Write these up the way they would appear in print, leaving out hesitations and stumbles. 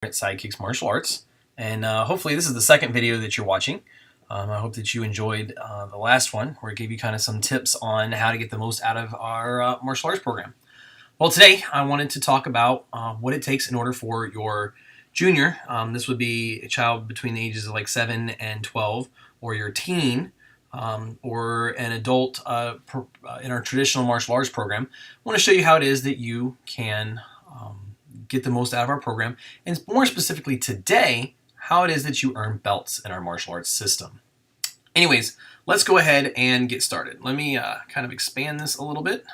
at Sidekicks Martial Arts, and hopefully this is the second video that you're watching. I hope that you enjoyed the last one where I gave you kind of some tips on how to get the most out of our martial arts program. Well, today I wanted to talk about what it takes in order for your junior, this would be a child between the ages of like 7 and 12, or your teen, or an adult in our traditional martial arts program. I want to show you how it is that you can get the most out of our program, and more specifically today, how it is that you earn belts in our martial arts system. Anyways, let's go ahead and get started. Let me kind of expand this a little bit,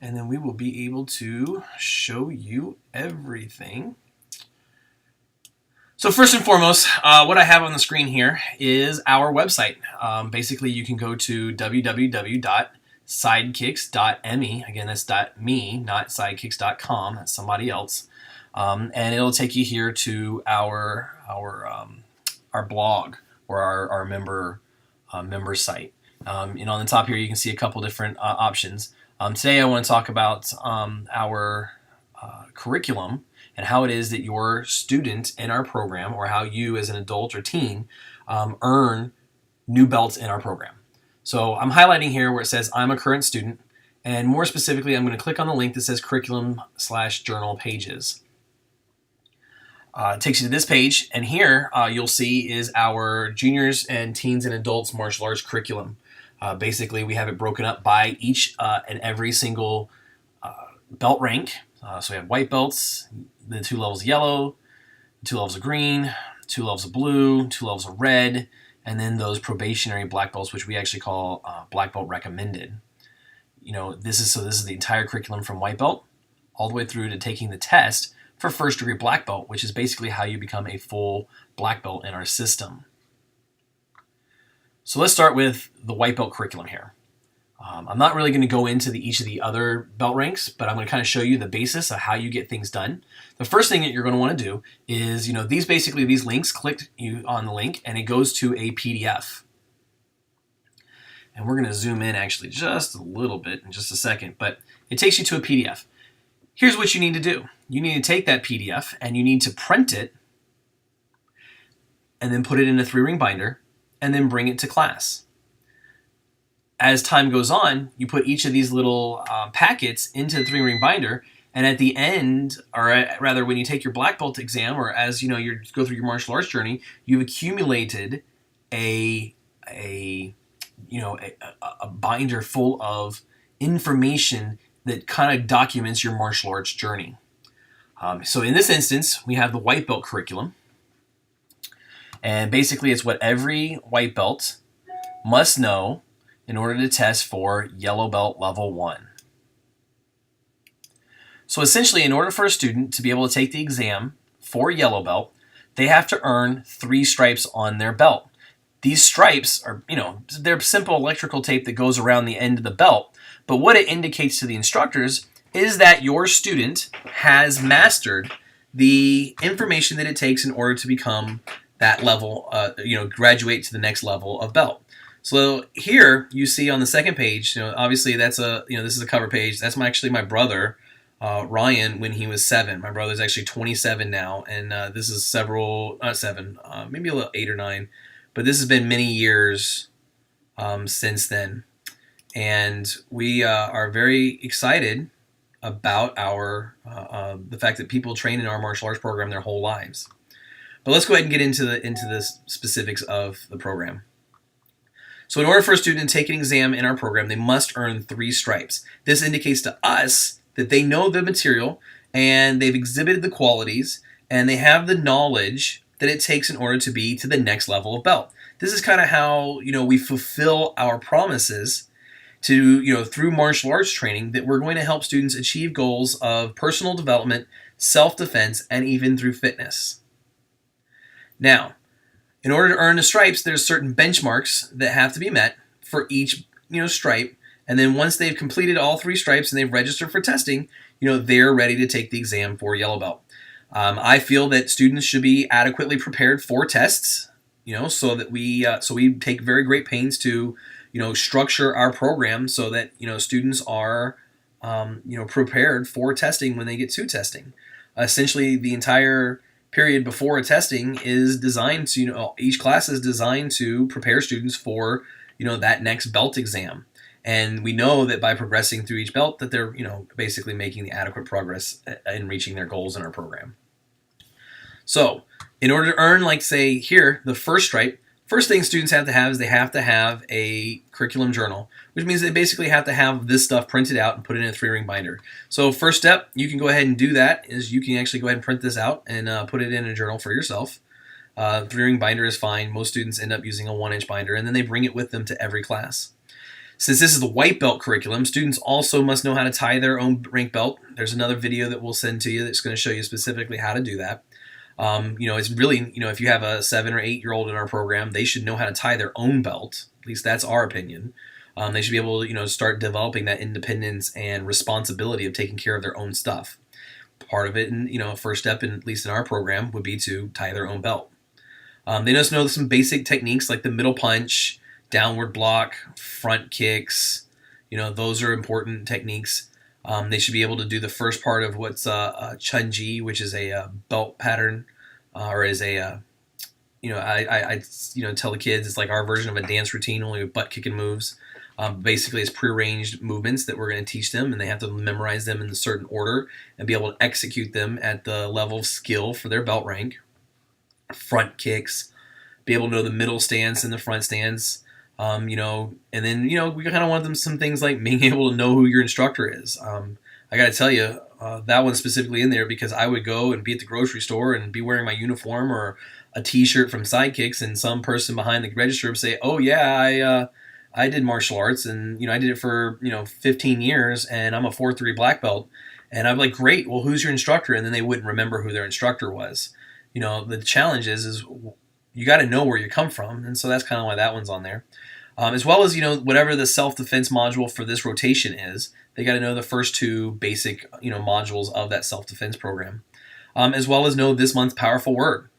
and then we will be able to show you everything. So first and foremost, what I have on the screen here is our website. Basically, you can go to www.sidekicks.me. Again, that's .me, not sidekicks.com. That's somebody else. And it'll take you here to our blog, or our member site. And on the top here, you can see a couple different options. Today, I want to talk about our curriculum and how it is that your student in our program, or how you as an adult or teen, earn new belts in our program. So I'm highlighting here where it says I'm a current student, and more specifically, I'm going to click on the link that says curriculum/journal pages. It takes you to this page, and here you'll see is our juniors and teens and adults martial arts curriculum. Basically, we have it broken up by each and every single belt rank. So we have white belts, the 2 levels of yellow, 2 levels of green, 2 levels of blue, 2 levels of red, and then those probationary black belts, which we actually call black belt recommended. You know, this is the entire curriculum from white belt all the way through to taking the test for first degree black belt, which is basically how you become a full black belt in our system. So let's start with the white belt curriculum here. I'm not really going to go into each of the other belt ranks, but I'm going to kind of show you the basis of how you get things done. The first thing that you're going to want to do is, these links, click you on the link, and it goes to a PDF. And we're going to zoom in actually just a little bit in just a second, but it takes you to a PDF. Here's what you need to do. You need to take that PDF and you need to print it and then put it in a 3-ring binder and then bring it to class. As time goes on, you put each of these little packets into the 3-ring binder, and at the end, or rather when you take your black belt exam, or as you go through your martial arts journey, you've accumulated a binder full of information that kind of documents your martial arts journey. So in this instance, we have the white belt curriculum, and basically it's what every white belt must know in order to test for yellow belt level 1. So essentially, in order for a student to be able to take the exam for yellow belt, they have to earn 3 stripes on their belt. These stripes are, they're simple electrical tape that goes around the end of the belt, but what it indicates to the instructors is that your student has mastered the information that it takes in order to become that level, graduate to the next level of belt. So here you see on the second page, obviously that's this is a cover page. That's actually my brother, Ryan, when he was 7. My brother's actually 27 now, and this is maybe a little 8 or 9, but this has been many years since then. And we are very excited about the fact that people train in our martial arts program their whole lives. But let's go ahead and get into the specifics of the program. So in order for a student to take an exam in our program, they must earn 3 stripes. This indicates to us that they know the material and they've exhibited the qualities and they have the knowledge that it takes in order to be to the next level of belt. This is kind of how we fulfill our promises to through martial arts training, that we're going to help students achieve goals of personal development, self-defense, and even through fitness. Now, in order to earn the stripes, there's certain benchmarks that have to be met for each stripe, and then once they've completed all 3 stripes and they've registered for testing, they're ready to take the exam for yellow belt. I feel that students should be adequately prepared for tests, so that we take very great pains to structure our program so that students are prepared for testing when they get to testing. Essentially, the entire period before a testing is designed to, each class is designed to prepare students for, that next belt exam. And we know that by progressing through each belt that they're, basically making the adequate progress in reaching their goals in our program. So in order to earn, like say here, the first stripe, first thing students have to have is they have to have a curriculum journal, which means they basically have to have this stuff printed out and put it in a 3-ring binder. So first step, you can go ahead and do that, is you can actually go ahead and print this out and put it in a journal for yourself. 3-ring binder is fine. Most students end up using a 1-inch binder, and then they bring it with them to every class. Since this is the white belt curriculum, students also must know how to tie their own rank belt. There's another video that we'll send to you that's going to show you specifically how to do that. It's really, if you have a 7 or 8-year-old in our program, they should know how to tie their own belt. At least that's our opinion. They should be able to, start developing that independence and responsibility of taking care of their own stuff. Part of it, and first step, at least in our program, would be to tie their own belt. They must know some basic techniques like the middle punch, downward block, front kicks. Those are important techniques. They should be able to do the first part of what's chunji, which is a belt pattern, or is a, I tell the kids it's like our version of a dance routine, only with butt kicking moves. Basically, it's prearranged movements that we're going to teach them, and they have to memorize them in a certain order and be able to execute them at the level of skill for their belt rank. Front kicks, be able to know the middle stance and the front stance. And then, we kind of want them some things like being able to know who your instructor is. I got to tell you, that one's specifically in there because I would go and be at the grocery store and be wearing my uniform or a t-shirt from Sidekicks, and some person behind the register would say, oh yeah, I did martial arts, and, I did it for, 15 years, and I'm a 4-3 black belt. And I'm like, great, well, who's your instructor? And then they wouldn't remember who their instructor was. The challenge is you got to know where you come from, and so that's kind of why that one's on there. As well as, whatever the self-defense module for this rotation is, they got to know the first 2 basic, modules of that self-defense program. As well as know this month's powerful word.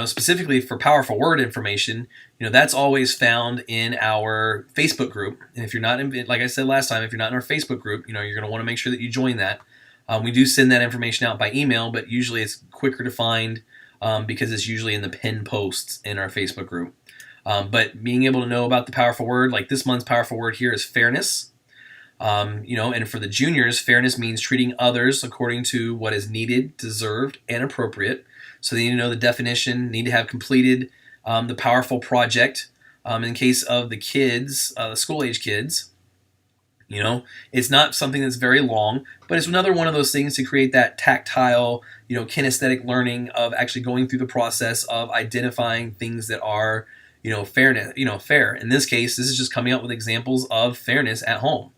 Specifically for powerful word information, that's always found in our Facebook group. And if you're not in, like I said last time, if you're not in our Facebook group, you're going to want to make sure that you join that. We do send that information out by email, but usually it's quicker to find because it's usually in the pinned posts in our Facebook group. But being able to know about the powerful word, like this month's powerful word here is fairness. And for the juniors, fairness means treating others according to what is needed, deserved, and appropriate. So they need to know the definition, need to have completed the powerful project. In case of the kids, the school-age kids, it's not something that's very long, but it's another one of those things to create that tactile, kinesthetic learning of actually going through the process of identifying things that are, fair. In this case, this is just coming up with examples of fairness at home.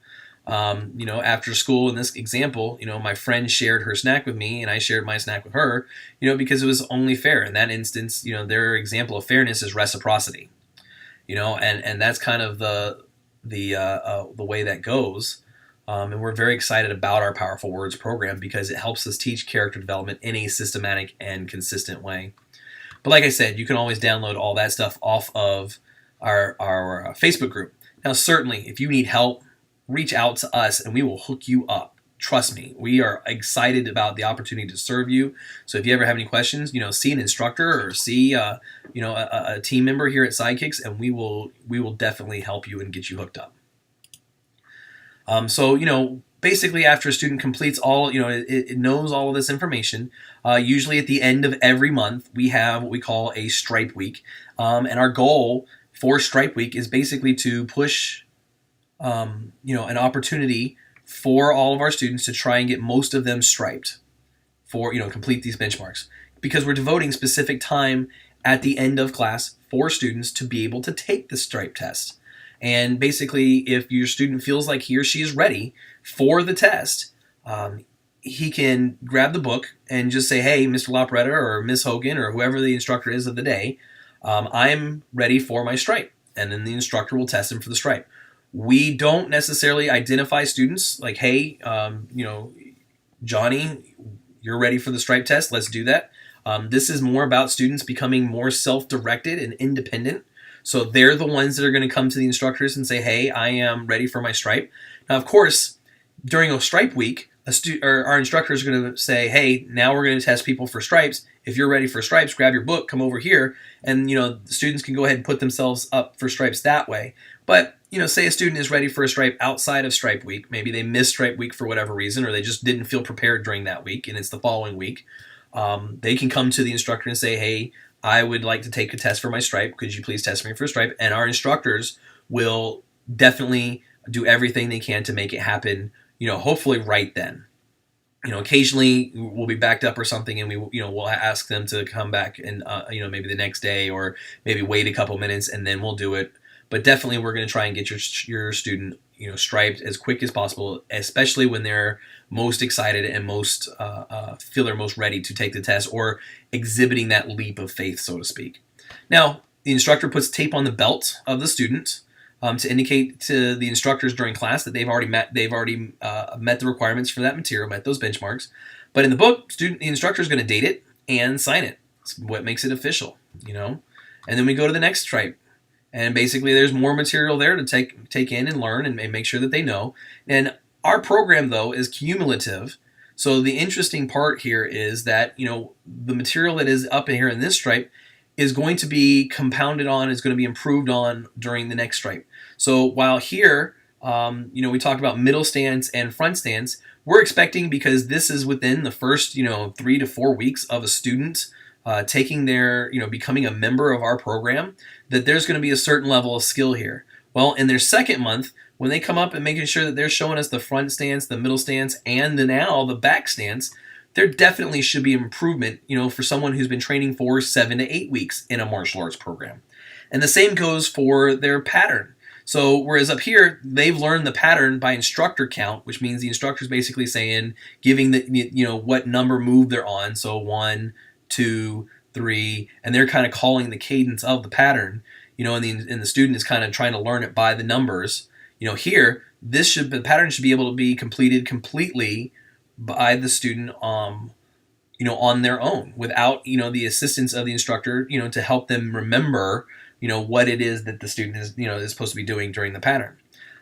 After school in this example, my friend shared her snack with me and I shared my snack with her, because it was only fair. In that instance, their example of fairness is reciprocity, and that's kind of the way that goes. And we're very excited about our Powerful Words program because it helps us teach character development in a systematic and consistent way. But like I said, you can always download all that stuff off of our Facebook group. Now, certainly, if you need help, reach out to us and we will hook you up. Trust me, we are excited about the opportunity to serve you. So if you ever have any questions, see an instructor or see a team member here at Sidekicks, and we will definitely help you and get you hooked up. Basically after a student completes all, it knows all of this information, usually at the end of every month, we have what we call a stripe week. And our goal for stripe week is basically to push, an opportunity for all of our students to try and get most of them striped for, complete these benchmarks. Because we're devoting specific time at the end of class for students to be able to take the stripe test. And basically, if your student feels like he or she is ready for the test, he can grab the book and just say, hey, Mr. Lopretta or Miss Hogan or whoever the instructor is of the day, I'm ready for my stripe. And then the instructor will test him for the stripe. We don't necessarily identify students like, hey, Johnny, you're ready for the stripe test. Let's do that. This is more about students becoming more self-directed and independent. So they're the ones that are going to come to the instructors and say, hey, I am ready for my stripe. Now, of course, during a stripe week, our instructor is going to say, hey, now we're going to test people for stripes. If you're ready for stripes, grab your book, come over here, and the students can go ahead and put themselves up for stripes that way. But say a student is ready for a stripe outside of stripe week. Maybe they missed stripe week for whatever reason, or they just didn't feel prepared during that week, and it's the following week. They can come to the instructor and say, hey, I would like to take a test for my stripe. Could you please test me for a stripe? And our instructors will definitely do everything they can to make it happen, hopefully right then. Occasionally we'll be backed up or something, and we'll ask them to come back and maybe the next day, or maybe wait a couple minutes and then we'll do it. But definitely we're going to try and get your student striped as quick as possible, especially when they're most excited and most feel they're most ready to take the test, or exhibiting that leap of faith, so to speak. Now, the instructor puts tape on the belt of the student to indicate to the instructors during class that they've already met the requirements for that material, met those benchmarks. But in the book, the instructor is going to date it and sign it. It's what makes it official, And then we go to the next stripe. And basically there's more material there to take in and learn and make sure that they know. And our program, though, is cumulative. So the interesting part here is that, the material that is up in here in this stripe is going to be compounded on, is going to be improved on during the next stripe. So while here, we talked about middle stance and front stance, we're expecting, because this is within the first, 3 to 4 weeks of a student taking their, becoming a member of our program, that there's going to be a certain level of skill here. Well, in their second month, when they come up and making sure that they're showing us the front stance, the middle stance, and now the back stance, there definitely should be improvement, for someone who's been training for 7 to 8 weeks in a martial arts program. And the same goes for their pattern. So whereas up here, they've learned the pattern by instructor count, which means the instructor's basically saying, giving what number move they're on. So 1, 2, 3, and they're kind of calling the cadence of the pattern, and the student is kind of trying to learn it by the numbers. Here, the pattern should be able to be completed completely by the student, on their own, without, the assistance of the instructor, to help them remember, what it is that the student is supposed to be doing during the pattern.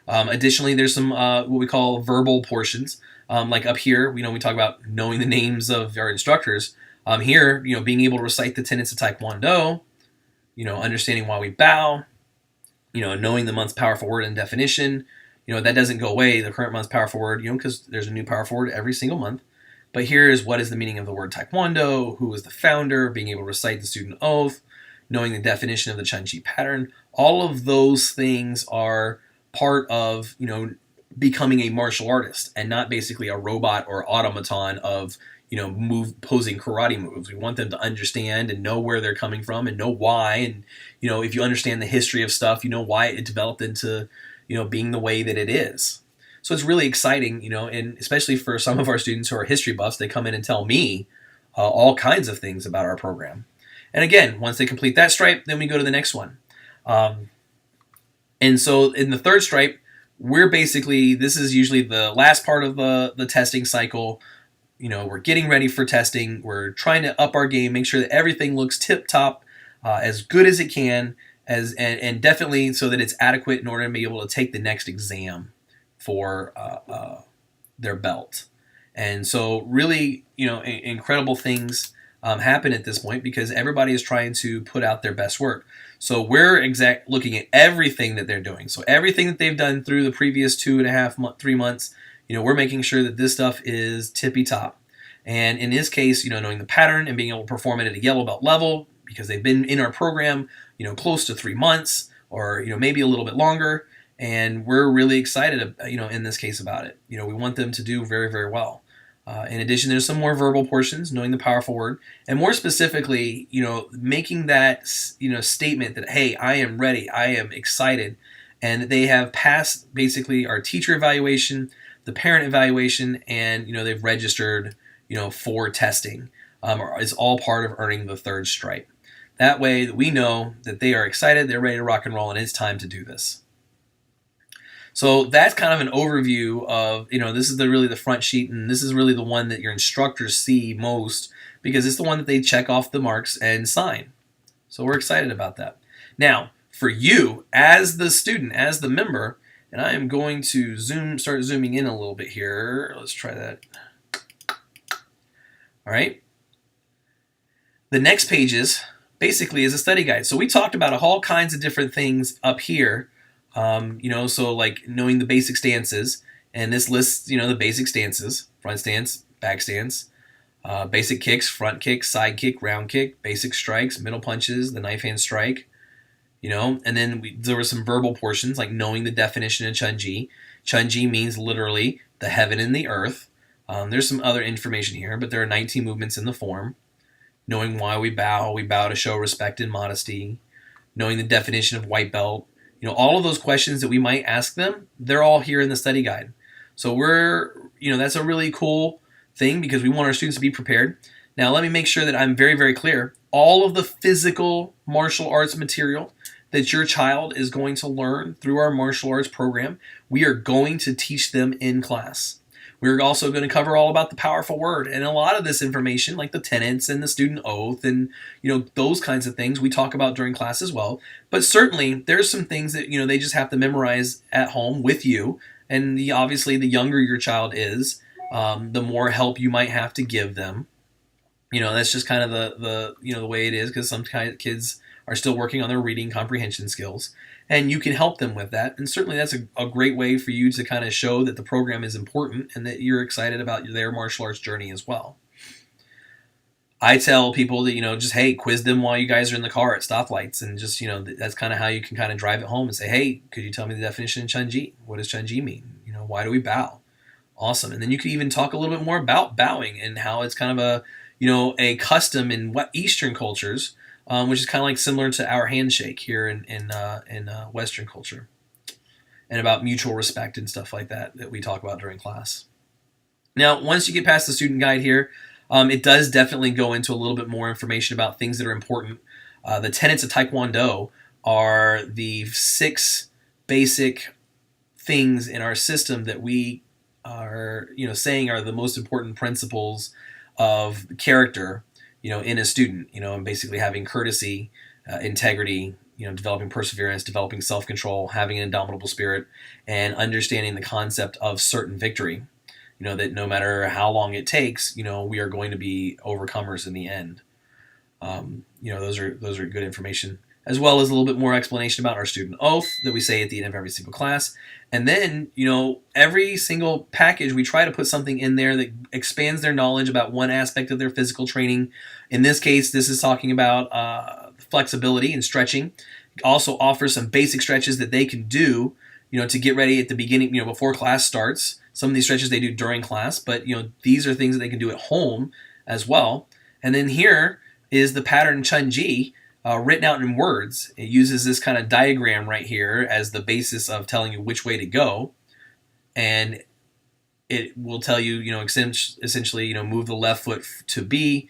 Additionally, there's some what we call verbal portions. Like up here, we talk about knowing the names of our instructors. Here, being able to recite the tenets of Taekwondo, understanding why we bow, knowing the month's powerful word and definition. That doesn't go away, the current month's powerful word, because there's a new powerful word every single month. But here is what is the meaning of the word Taekwondo, who was the founder, being able to recite the student oath, knowing the definition of the Chun-Chi pattern. All of those things are part of, becoming a martial artist, and not basically a robot or automaton of, posing karate moves. We want them to understand and know where they're coming from and know why. And, if you understand the history of stuff, why it developed into, being the way that it is. So it's really exciting, and especially for some of our students who are history buffs, they come in and tell me all kinds of things about our program. And again, once they complete that stripe, then we go to the next one. And so in the third stripe, this is usually the last part of the testing cycle. We're getting ready for testing. We're trying to up our game, make sure that everything looks tip-top, as good as it can, and definitely so that it's adequate in order to be able to take the next exam for their belt. And so really, incredible things happen at this point, because everybody is trying to put out their best work. So we're looking at everything that they're doing. So everything that they've done through the previous 3 months, we're making sure that this stuff is tippy top. And in this case, knowing the pattern and being able to perform it at a yellow belt level, because they've been in our program, close to 3 months, or, maybe a little bit longer. And we're really excited, in this case about it. We want them to do very, very well. In addition, there's some more verbal portions, knowing the powerful word, and more specifically, making that, statement that, hey, I am ready, I am excited, and they have passed basically our teacher evaluation, the parent evaluation, and, they've registered, for testing. It's all part of earning the third stripe. That way we know that they are excited, they're ready to rock and roll, and it's time to do this. So that's kind of an overview of, this is really the front sheet, and this is really the one that your instructors see most, because it's the one that they check off the marks and sign. So we're excited about that. Now, for you, as the student, as the member, And I am going to start zooming in a little bit here. Let's try that. All right. The next pages basically is a study guide. So we talked about all kinds of different things up here. So like knowing the basic stances, and this lists, the basic stances: front stance, back stance, basic kicks, front kick, side kick, round kick, basic strikes, middle punches, the knife hand strike, and then there were some verbal portions like knowing the definition of Chun-Ji. Chun-Ji means literally the heaven and the earth. There's some other information here, but there are 19 movements in the form. Knowing why we bow to show respect and modesty. Knowing the definition of white belt. All of those questions that we might ask them, they're all here in the study guide. So that's a really cool thing because we want our students to be prepared. Now, let me make sure that I'm very, very clear. All of the physical martial arts material that your child is going to learn through our martial arts program, we are going to teach them in class. We're also going to cover all about the powerful word, and a lot of this information, like the tenets and the student oath and those kinds of things, we talk about during class as well. But certainly there's some things that they just have to memorize at home with you. And obviously, the younger your child is, the more help you might have to give them. That's just kind of the way it is, because some kids are still working on their reading comprehension skills, and you can help them with that. And certainly that's a great way for you to kind of show that the program is important and that you're excited about their martial arts journey as well. I tell people that, just, hey, quiz them while you guys are in the car at stoplights, and just, that's kind of how you can kind of drive it home and say, hey, could you tell me the definition of Chun-Ji? What does Chun-Ji mean? Why do we bow? Awesome. And then you could even talk a little bit more about bowing and how it's kind of a custom in Eastern cultures, which is kind of like similar to our handshake here in Western culture, and about mutual respect and stuff like that we talk about during class. Now, once you get past the student guide here, it does definitely go into a little bit more information about things that are important. The tenets of Taekwondo are the 6 basic things in our system that we are, saying are the most important principles of character, in a student, and basically having courtesy, integrity, developing perseverance, developing self-control, having an indomitable spirit, and understanding the concept of certain victory. That no matter how long it takes, we are going to be overcomers in the end. Those are good information, as well as a little bit more explanation about our student oath that we say at the end of every single class. And then, every single package, we try to put something in there that expands their knowledge about one aspect of their physical training. In this case, this is talking about flexibility and stretching. It also offers some basic stretches that they can do, to get ready at the beginning, before class starts. Some of these stretches they do during class, but, these are things that they can do at home as well. And then here is the pattern Chun-Ji, written out in words. It uses this kind of diagram right here as the basis of telling you which way to go. And it will tell you, essentially, move the left foot to B,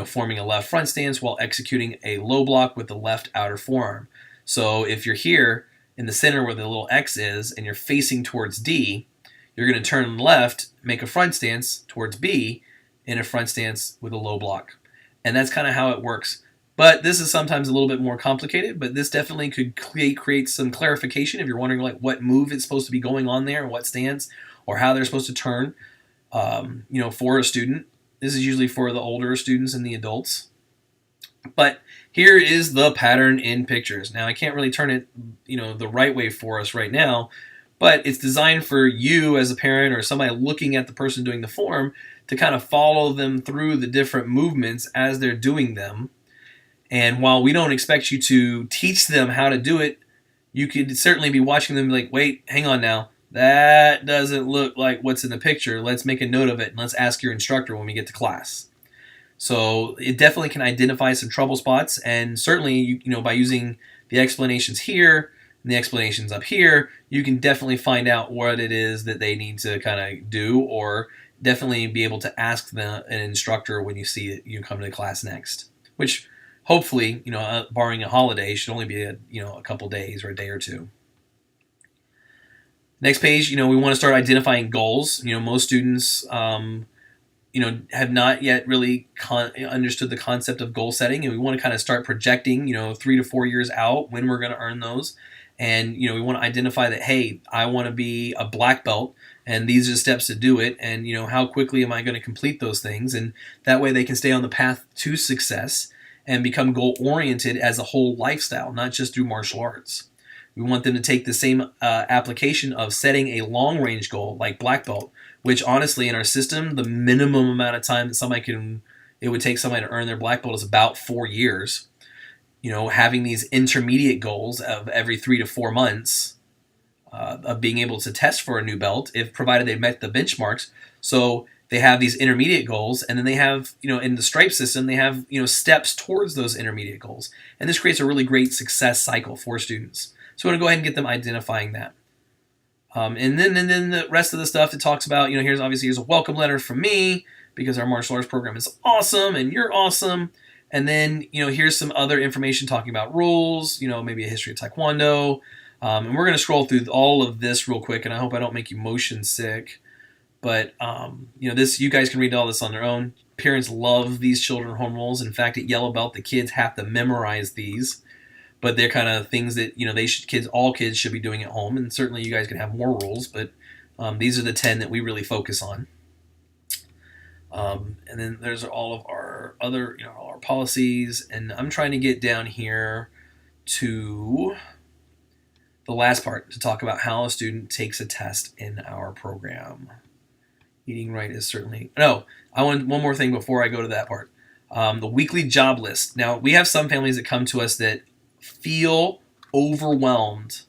forming a left front stance while executing a low block with the left outer forearm. So if you're here in the center where the little X is and you're facing towards D, you're going to turn left, make a front stance towards B in a front stance with a low block. And that's kind of how it works. But this is sometimes a little bit more complicated, but this definitely could create some clarification if you're wondering like what move is supposed to be going on there and what stance or how they're supposed to turn, for a student. This is usually for the older students and the adults. But here is the pattern in pictures. Now, I can't really turn it, the right way for us right now, but it's designed for you as a parent or somebody looking at the person doing the form to kind of follow them through the different movements as they're doing them. And while we don't expect you to teach them how to do it, you could certainly be watching them like, wait, hang on now. That doesn't look like what's in the picture. Let's make a note of it and let's ask your instructor when we get to class. So it definitely can identify some trouble spots, and certainly, by using the explanations here and the explanations up here, you can definitely find out what it is that they need to kind of do, or definitely be able to ask an instructor when you see it, you come to the class next, which hopefully, barring a holiday, should only be a couple days or a day or two. Next page, we want to start identifying goals. Most students, have not yet really understood the concept of goal setting, and we want to kind of start projecting, 3 to 4 years out when we're going to earn those, And, we want to identify that, hey, I want to be a black belt, and these are the steps to do it, and, how quickly am I going to complete those things? And that way they can stay on the path to success and become goal-oriented as a whole lifestyle, not just through martial arts. We want them to take the same application of setting a long-range goal, like black belt, which honestly, in our system, the minimum amount of time that it would take somebody to earn their black belt is about 4 years. Having these intermediate goals of every 3 to 4 months of being able to test for a new belt, if provided they met the benchmarks. So they have these intermediate goals, and then they have, in the stripe system, they have, steps towards those intermediate goals. And this creates a really great success cycle for students. So we want to go ahead and get them identifying that. And then the rest of the stuff that talks about, here's a welcome letter from me because our martial arts program is awesome and you're awesome. And then, here's some other information talking about rules, maybe a history of Taekwondo. And we're going to scroll through all of this real quick, and I hope I don't make you motion sick. But, you guys can read all this on their own. Parents love these children home rules. In fact, at Yellow Belt, the kids have to memorize these. But they're kind of things that, all kids should be doing at home. And certainly you guys can have more rules, but these are the 10 that we really focus on. And then there's all of our other, all our policies. And I'm trying to get down here to the last part to talk about how a student takes a test in our program. Eating right is certainly... No, I want one more thing before I go to that part. The weekly job list. Now, we have some families that come to us that feel overwhelmed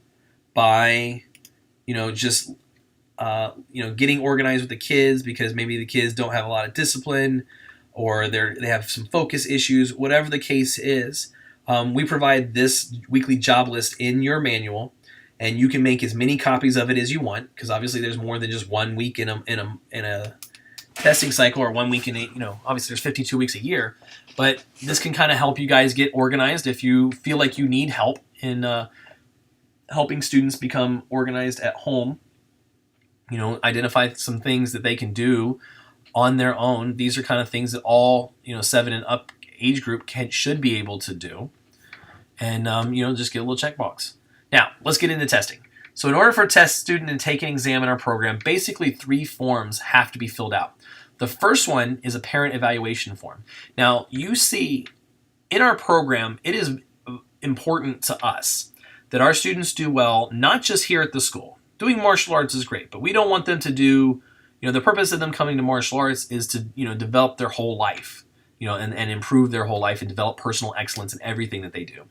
by, getting organized with the kids because maybe the kids don't have a lot of discipline or they have some focus issues, whatever the case is. We provide this weekly job list in your manual, and you can make as many copies of it as you want because obviously there's more than just 1 week in a testing cycle or 1 week in obviously there's 52 weeks a year, but this can kind of help you guys get organized if you feel like you need help in helping students become organized at home. Identify some things that they can do on their own. These are kind of things that all 7 and up age group should be able to do, and just get a little checkbox. Now let's get into testing. So in order for a test student to take an exam in our program, basically 3 forms have to be filled out. The first one is a parent evaluation form. Now, you see, in our program, it is important to us that our students do well, not just here at the school. Doing martial arts is great, but we don't want them to do, the purpose of them coming to martial arts is to, develop their whole life, and improve their whole life and develop personal excellence in everything that they do.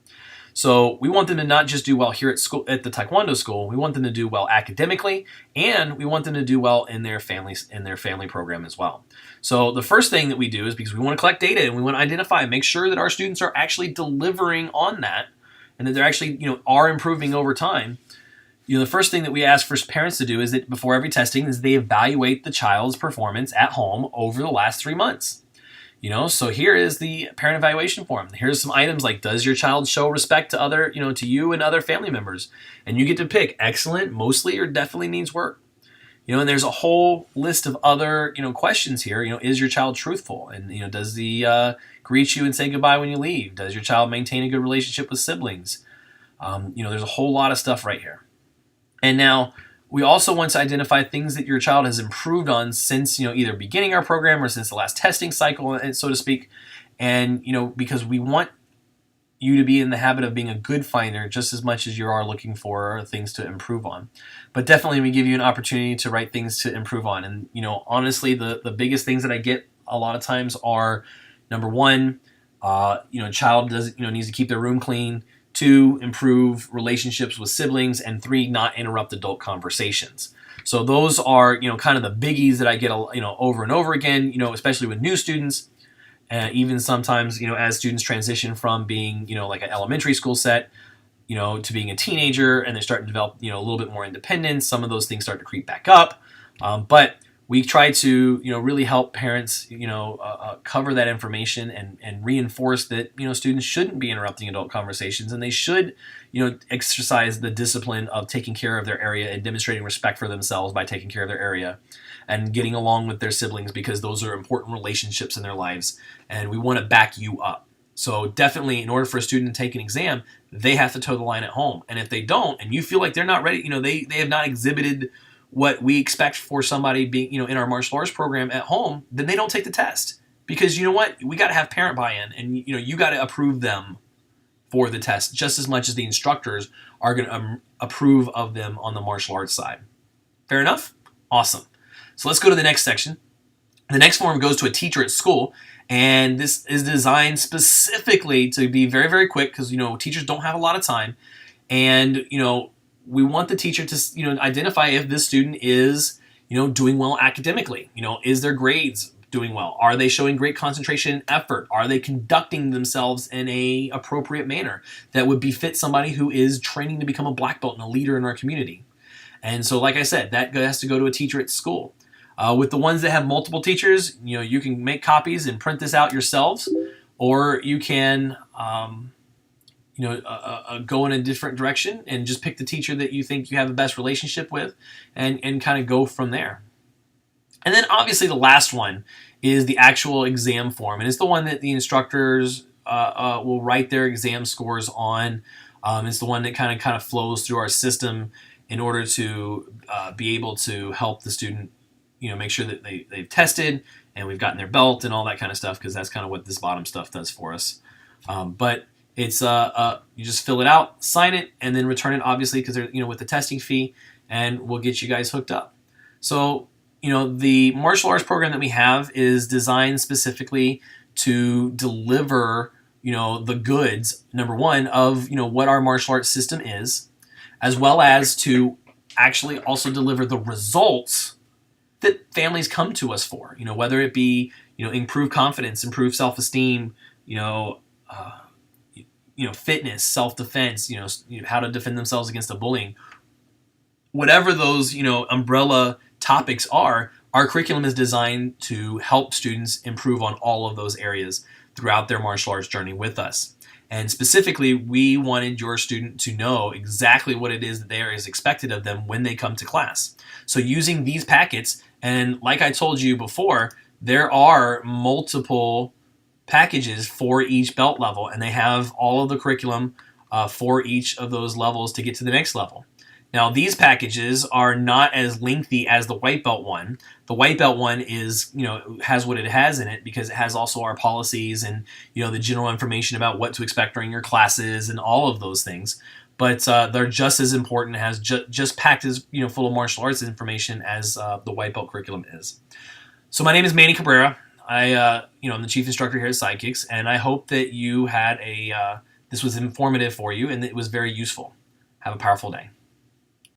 So we want them to not just do well here at school, at the Taekwondo school. We want them to do well academically, and we want them to do well in their families, in their family program as well. So the first thing that we do is because we want to collect data and we want to identify and make sure that our students are actually delivering on that, and that they're actually are improving over time. The first thing that we ask for parents to do is that before every testing is they evaluate the child's performance at home over the last 3 months. So here is the parent evaluation form. Here's some items like, does your child show respect to other, to you and other family members? And you get to pick excellent, mostly, or definitely needs work. And there's a whole list of other, questions here. Is your child truthful? And, does he greet you and say goodbye when you leave? Does your child maintain a good relationship with siblings? There's a whole lot of stuff right here. And now, we also want to identify things that your child has improved on since, either beginning our program or since the last testing cycle, so to speak. And, because we want you to be in the habit of being a good finder just as much as you are looking for things to improve on. But definitely we give you an opportunity to write things to improve on. And, honestly, the biggest things that I get a lot of times are, number one, child needs to keep their room clean. 2, improve relationships with siblings, and 3, not interrupt adult conversations. So those are, kind of the biggies that I get, over and over again, especially with new students, even sometimes, as students transition from being, like an elementary school set, to being a teenager, and they start to develop, a little bit more independence. Some of those things start to creep back up. But we try to, really help parents, cover that information and reinforce that, students shouldn't be interrupting adult conversations, and they should, exercise the discipline of taking care of their area and demonstrating respect for themselves by taking care of their area and getting along with their siblings, because those are important relationships in their lives, and we want to back you up. So definitely, in order for a student to take an exam, they have to toe the line at home. And if they don't, and you feel like they're not ready, they have not exhibited what we expect for somebody being, in our martial arts program at home, then they don't take the test. Because you know what? We got to have parent buy-in, and you got to approve them for the test just as much as the instructors are going to approve of them on the martial arts side. Fair enough? Awesome. So let's go to the next section. The next form goes to a teacher at school, and this is designed specifically to be very, very quick because, teachers don't have a lot of time. And, we want the teacher to, identify if this student is, doing well academically. Is their grades doing well? Are they showing great concentration and effort? Are they conducting themselves in a appropriate manner that would befit somebody who is training to become a black belt and a leader in our community? And so, like I said, that has to go to a teacher at school. With the ones that have multiple teachers, you can make copies and print this out yourselves, or you can, go in a different direction and just pick the teacher that you think you have the best relationship with, and kind of go from there. And then, obviously, the last one is the actual exam form, and it's the one that the instructors will write their exam scores on. It's the one that kind of flows through our system in order to be able to help the student, make sure that they've tested and we've gotten their belt and all that kind of stuff, because that's kind of what this bottom stuff does for us. But it's you just fill it out, sign it, and then return it, obviously, because they're with the testing fee, and we'll get you guys hooked up. So the martial arts program that we have is designed specifically to deliver the goods, number one, of what our martial arts system is, as well as to actually also deliver the results that families come to us for, whether it be, improved confidence, improved self-esteem, fitness, self-defense, how to defend themselves against a bullying. Whatever those, umbrella topics are, our curriculum is designed to help students improve on all of those areas throughout their martial arts journey with us. And specifically, we wanted your student to know exactly what it is that there is expected of them when they come to class. So using these packets, and like I told you before, there are multiple packages for each belt level, and they have all of the curriculum for each of those levels to get to the next level. Now, these packages are not as lengthy as the white belt one. The white belt one is, has what it has in it because it has also our policies and, the general information about what to expect during your classes and all of those things. But they're just as important, has just packed as, full of martial arts information as the white belt curriculum is. So my name is Manny Cabrera. I'm the chief instructor here at Sidekicks, and I hope that you had this was informative for you and that it was very useful. Have a powerful day.